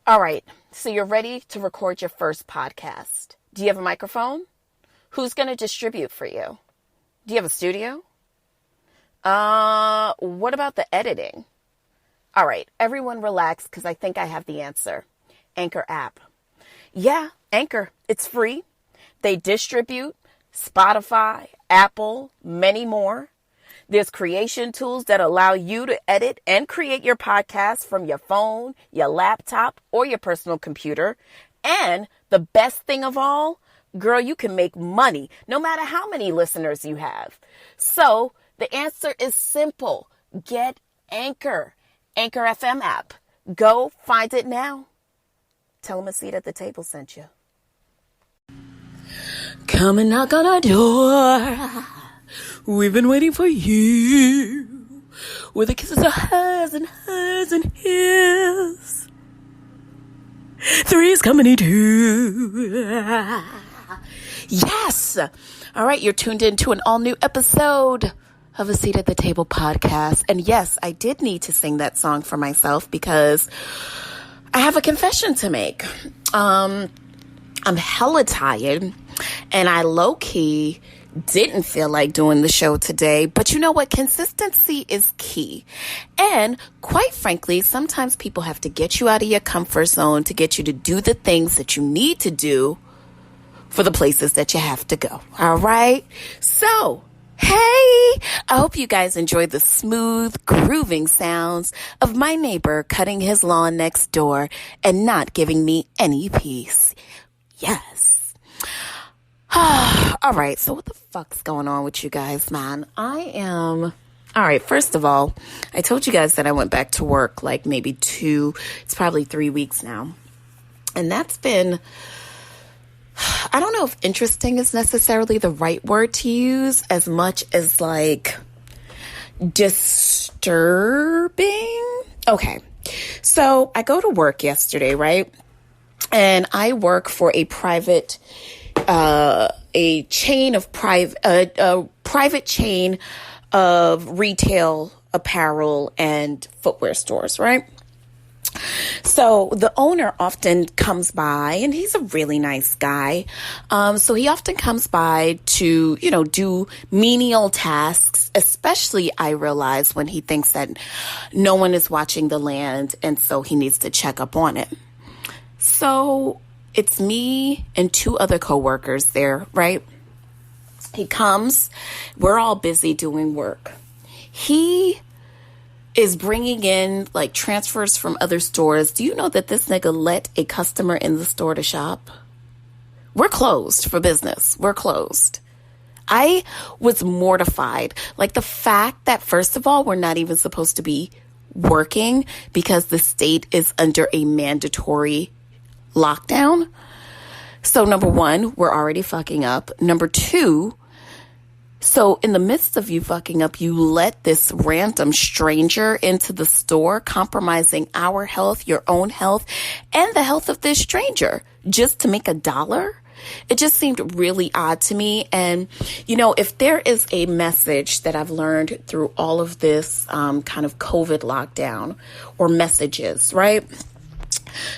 All right, so you're ready to record your first podcast. Do you have a microphone? Who's going to distribute for you? Do you have a studio? What about the editing? All right, everyone relax because I think I have the answer. Anchor app. Yeah, Anchor. It's free. They distribute Spotify, Apple, many more. There's creation tools that allow you to edit and create your podcast from your phone, your laptop, or your personal computer. And the best thing of all, girl, you can make money no matter how many listeners you have. So the answer is simple. Get Anchor. Anchor FM app. Go find it now. Tell them a seat at the table sent you. Come and knock on our door. We've been waiting for you. Where the kisses are hers and hers and his. Three's company too. Yes. All right. You're tuned into an all new episode of A Seat at the Table podcast. And yes, I did need to sing that song for myself because I have a confession to make. I'm hella tired and I low-key didn't feel like doing the show today, but you know what? Consistency is key. And quite frankly, sometimes people have to get you out of your comfort zone to get you to do the things that you need to do for the places that you have to go. All right. So, hey, I hope you guys enjoyed the smooth, grooving sounds of my neighbor cutting his lawn next door and not giving me any peace. Yes. All right. So what the fuck's going on with you guys, man? All right. First of all, I told you guys that I went back to work like maybe it's probably 3 weeks now. And that's been, I don't know if interesting is necessarily the right word to use as much as like disturbing. Okay. So I go to work yesterday, right? And I work for a private chain of retail apparel and footwear stores, right? So the owner often comes by, and he's a really nice guy. So he often comes by to, do menial tasks, especially I realize when he thinks that no one is watching the land, and so he needs to check up on it. So it's me and 2 other coworkers there, right? He comes, we're all busy doing work. He is bringing in like transfers from other stores. Do you know that this nigga let a customer in the store to shop? We're closed for business. We're closed. I was mortified. Like the fact that, first of all, we're not even supposed to be working because the state is under a mandatory lockdown. So number 1, we're already fucking up. Number 2, so in the midst of you fucking up, you let this random stranger into the store, compromising our health, your own health, and the health of this stranger just to make $1. It just seemed really odd to me. And, if there is a message that I've learned through all of this kind of COVID lockdown or messages, right?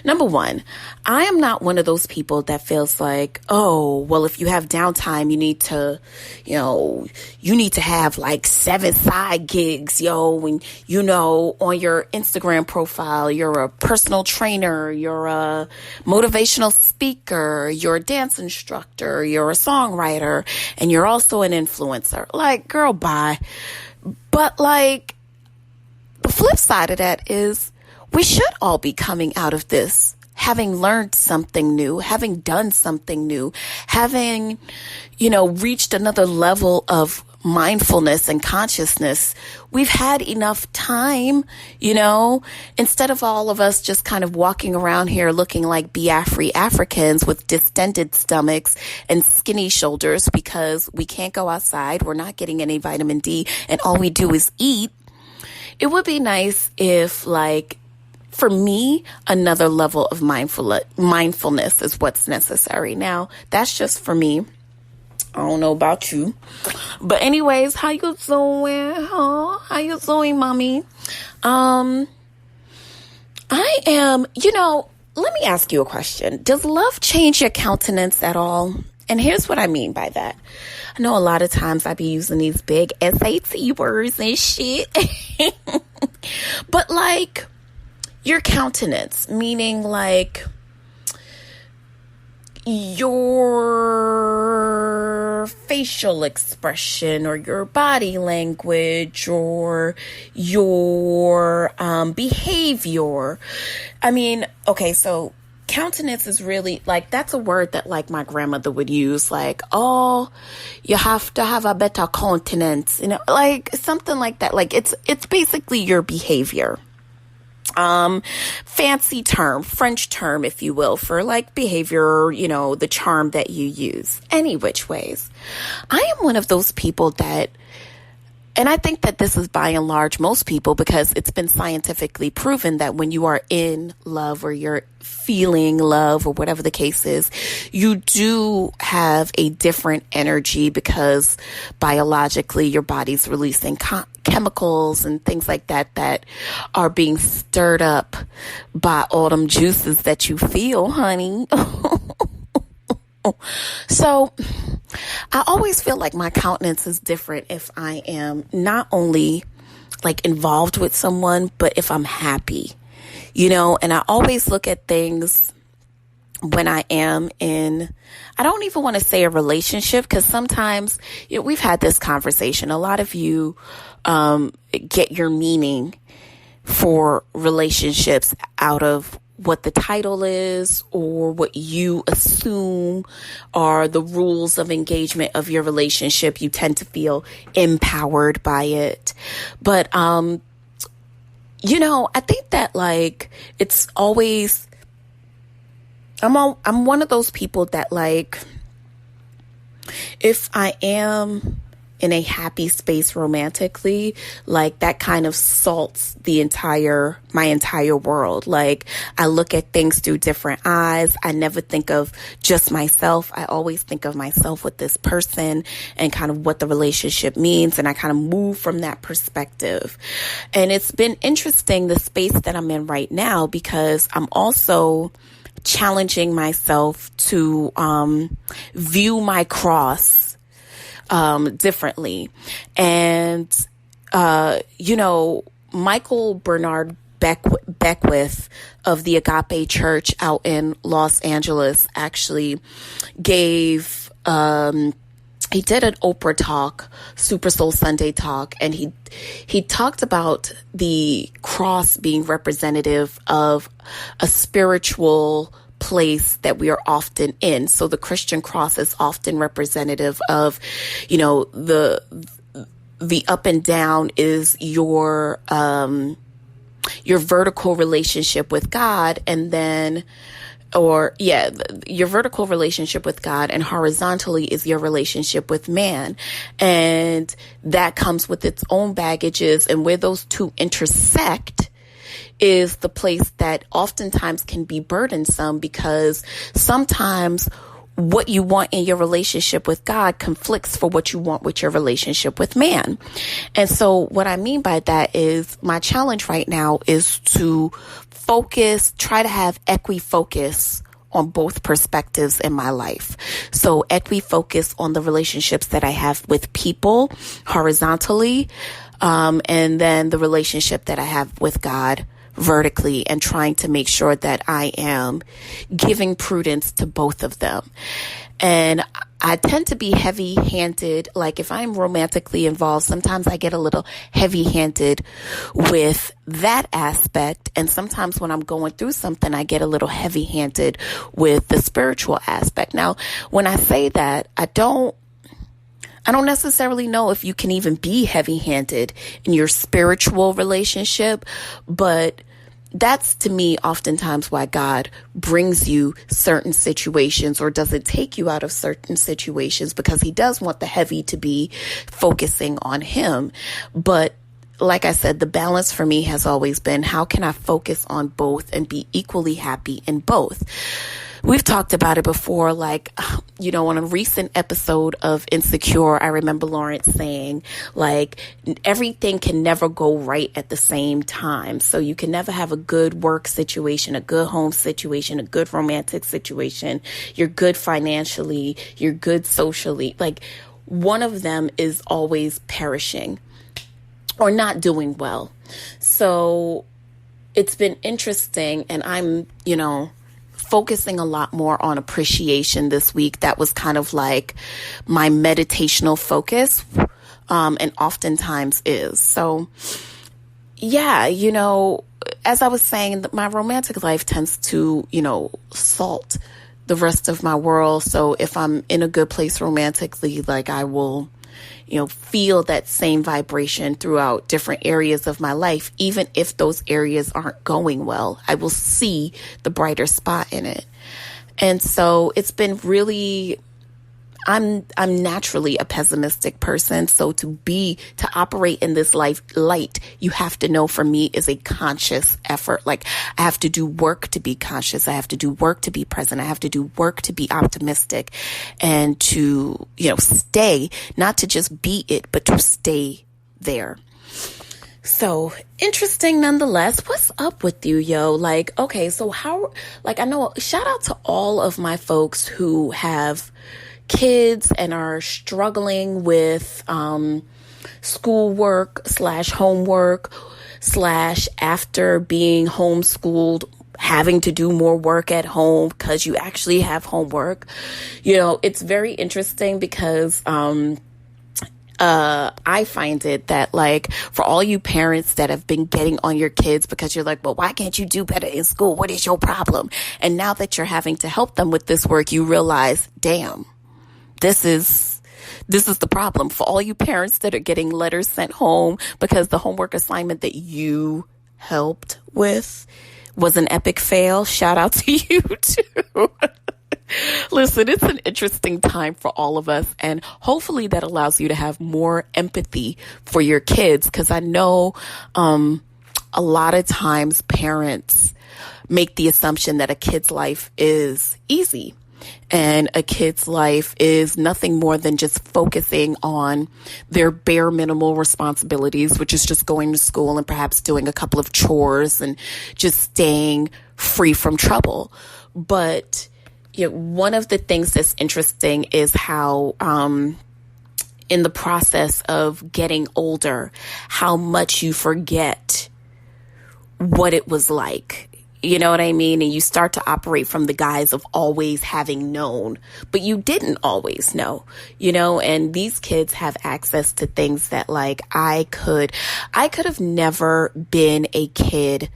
Number 1, I am not one of those people that feels like, oh, well, if you have downtime, you need to have like 7 side gigs, when, on your Instagram profile, you're a personal trainer, you're a motivational speaker, you're a dance instructor, you're a songwriter, and you're also an influencer. Like, girl, bye. But like, the flip side of that is, we should all be coming out of this having learned something new, having done something new, having, reached another level of mindfulness and consciousness. We've had enough time, instead of all of us just kind of walking around here looking like Biafri Africans with distended stomachs and skinny shoulders because we can't go outside. We're not getting any vitamin D and all we do is eat. It would be nice if, like, for me, another level of mindfulness is what's necessary. Now, that's just for me. I don't know about you. But anyways, how you doing? Huh? How you doing, mommy? I am, let me ask you a question. Does love change your countenance at all? And here's what I mean by that. I know a lot of times I be using these big SAT words and shit. But like your countenance, meaning like your facial expression or your body language or your behavior. I mean, okay, so countenance is really like, that's a word that like my grandmother would use, like, oh, you have to have a better countenance, you know, like something like that. Like it's basically your behavior. Fancy term, French term, if you will, for like behavior, you know, the charm that you use. Any which ways. I am one of those people that, and I think that this is by and large most people, because it's been scientifically proven that when you are in love or you're feeling love or whatever the case is, you do have a different energy because biologically your body's releasing chemicals and things like that that are being stirred up by all them juices that you feel, honey. So I always feel like my countenance is different if I am not only like involved with someone, but if I'm happy, you know, and I always look at things when I am in, I don't even want to say a relationship, because sometimes, you know, we've had this conversation. A lot of you get your meaning for relationships out of what the title is or what you assume are the rules of engagement of your relationship. You tend to feel empowered by it. But, you know, I think that like, it's always, I'm one of those people that like, if I am in a happy space romantically, like that kind of salts my entire world. Like I look at things through different eyes. I never think of just myself. I always think of myself with this person and kind of what the relationship means. And I kind of move from that perspective. And it's been interesting, the space that I'm in right now, because I'm also challenging myself to view my cross differently. And, you know, Michael Bernard Beckwith of the Agape Church out in Los Angeles actually gave, he did an Oprah talk, Super Soul Sunday talk, and he talked about the cross being representative of a spiritual place that we are often in. So the Christian cross is often representative of, you know, the up and down is your vertical relationship with God, and then, your vertical relationship with God, and horizontally is your relationship with man. And that comes with its own baggages, and where those two intersect is the place that oftentimes can be burdensome, because sometimes what you want in your relationship with God conflicts for what you want with your relationship with man. And so what I mean by that is my challenge right now is to try to have equi-focus on both perspectives in my life. So equi-focus on the relationships that I have with people horizontally, and then the relationship that I have with God vertically, and trying to make sure that I am giving prudence to both of them. And I tend to be heavy-handed. Like if I'm romantically involved, sometimes I get a little heavy-handed with that aspect. And sometimes when I'm going through something, I get a little heavy-handed with the spiritual aspect. Now, when I say that, I don't necessarily know if you can even be heavy-handed in your spiritual relationship, but that's to me oftentimes why God brings you certain situations or doesn't take you out of certain situations, because he does want the heavy to be focusing on him. But like I said, the balance for me has always been, how can I focus on both and be equally happy in both? we've talked about it before, like, on a recent episode of Insecure, I remember Lawrence saying, like, everything can never go right at the same time. So you can never have a good work situation, a good home situation, a good romantic situation. You're good financially, you're good socially. Like, one of them is always perishing or not doing well. So it's been interesting, and I'm, focusing a lot more on appreciation this week. That was kind of like my meditational focus, and oftentimes is. So, yeah, as I was saying, my romantic life tends to, salt the rest of my world. So if I'm in a good place romantically, like I will, feel that same vibration throughout different areas of my life. Even if those areas aren't going well, I will see the brighter spot in it. And so it's been really, I'm naturally a pessimistic person. So to operate in this life light, you have to know, for me, is a conscious effort. Like, I have to do work to be conscious. I have to do work to be present. I have to do work to be optimistic and to, stay, not to just be it, but to stay there. So interesting nonetheless. What's up with you, yo? Like, okay, so I know, shout out to all of my folks who have kids and are struggling with schoolwork / homework / after being homeschooled, having to do more work at home because you actually have homework. It's very interesting because I find it that, like, for all you parents that have been getting on your kids because you're like, well, why can't you do better in school? What is your problem? And now that you're having to help them with this work, you realize, damn, this is the problem. For all you parents that are getting letters sent home because the homework assignment that you helped with was an epic fail, shout out to you too. Listen, it's an interesting time for all of us, and hopefully that allows you to have more empathy for your kids, because I know a lot of times parents make the assumption that a kid's life is easy. And a kid's life is nothing more than just focusing on their bare minimal responsibilities, which is just going to school and perhaps doing a couple of chores and just staying free from trouble. But one of the things that's interesting is how, in the process of getting older, how much you forget what it was like. You know what I mean? And you start to operate from the guise of always having known, but you didn't always know, and these kids have access to things that, like, I could have never been a kid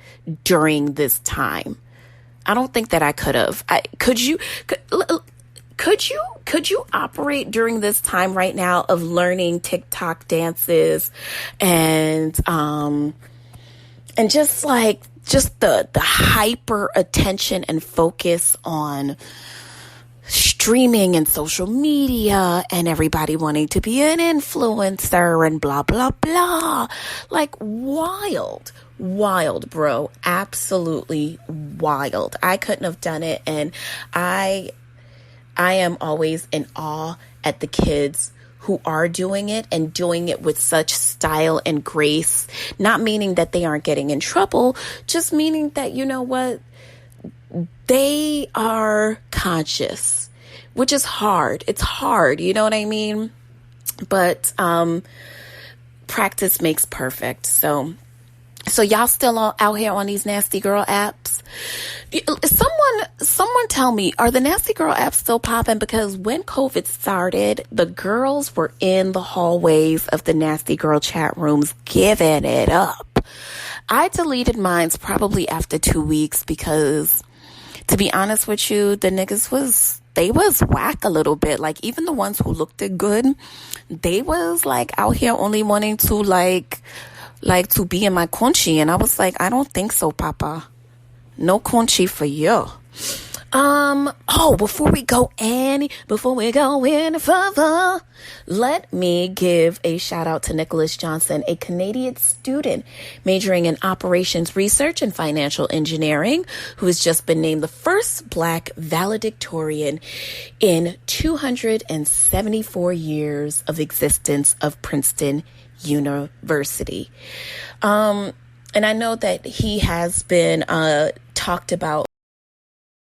during this time. I don't think that I could have. Could you operate during this time right now of learning TikTok dances and just the hyper attention and focus on streaming and social media and everybody wanting to be an influencer and blah, blah, blah. Like, wild, bro. Absolutely wild. I couldn't have done it. And I am always in awe at the kids who are doing it and doing it with such style and grace, not meaning that they aren't getting in trouble, just meaning that, they are conscious, which is hard. It's hard. You know what I mean? But practice makes perfect. So y'all still out here on these nasty girl apps? Someone tell me, are the nasty girl apps still popping? Because when COVID started, the girls were in the hallways of the nasty girl chat rooms giving it up. I deleted mine probably after 2 weeks because, to be honest with you, the niggas was whack a little bit. Like, even the ones who looked good, they was like out here only wanting to like to be in my conchi. And I was like, I don't think so, Papa. No conchi for you. Before we go any further, let me give a shout out to Nicholas Johnson, a Canadian student majoring in operations research and financial engineering, who has just been named the first Black valedictorian in 274 years of existence of Princeton University. And I know that he has been talked about